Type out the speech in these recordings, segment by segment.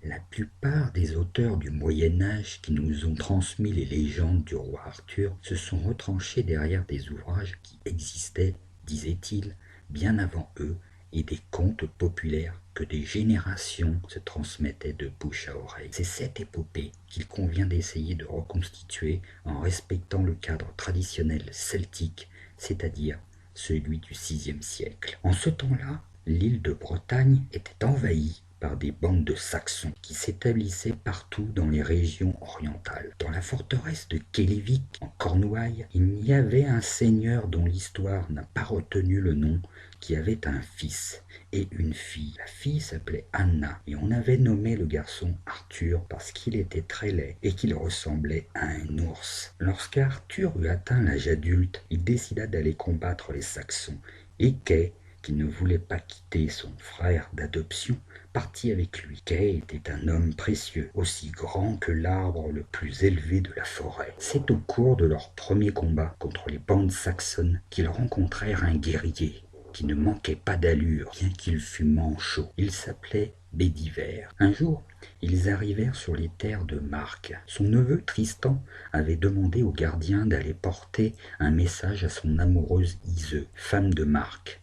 La plupart des auteurs du Moyen Âge qui nous ont transmis les légendes du roi Arthur se sont retranchés derrière des ouvrages qui existaient, disaient-ils, bien avant eux, et des contes populaires que des générations se transmettaient de bouche à oreille. C'est cette épopée qu'il convient d'essayer de reconstituer en respectant le cadre traditionnel celtique, c'est-à-dire celui du VIe siècle. En ce temps-là, l'île de Bretagne était envahie par des bandes de Saxons qui s'établissaient partout dans les régions orientales. Dans la forteresse de Kélevik, en Cornouailles, il y avait un seigneur dont l'histoire n'a pas retenu le nom, qui avait un fils et une fille. La fille s'appelait Anna et on avait nommé le garçon Arthur parce qu'il était très laid et qu'il ressemblait à un ours. Lorsqu'Arthur eut atteint l'âge adulte, il décida d'aller combattre les Saxons et Kay, qui ne voulait pas quitter son frère d'adoption, partit avec lui. Kay était un homme précieux, aussi grand que l'arbre le plus élevé de la forêt. C'est au cours de leur premier combat contre les bandes saxonnes qu'ils rencontrèrent un guerrier qui ne manquait pas d'allure, bien qu'il fût manchot. Il s'appelait Bédiver. Un jour, ils arrivèrent sur les terres de Marc. Son neveu Tristan avait demandé au gardien d'aller porter un message à son amoureuse Iseux, femme de Marc,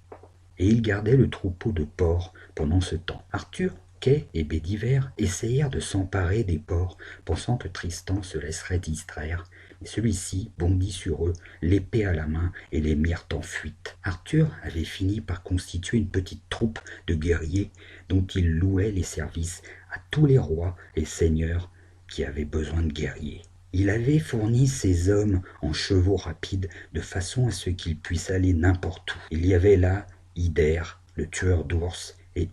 et il gardait le troupeau de porcs pendant ce temps. Arthur, Kay et Bédiver essayèrent de s'emparer des porcs, pensant que Tristan se laisserait distraire, mais celui-ci bondit sur eux, l'épée à la main, et les mirent en fuite. Arthur avait fini par constituer une petite troupe de guerriers dont il louait les services à tous les rois et seigneurs qui avaient besoin de guerriers. Il avait fourni ses hommes en chevaux rapides de façon à ce qu'ils puissent aller n'importe où. Il y avait là Hyder, le tueur d'ours, et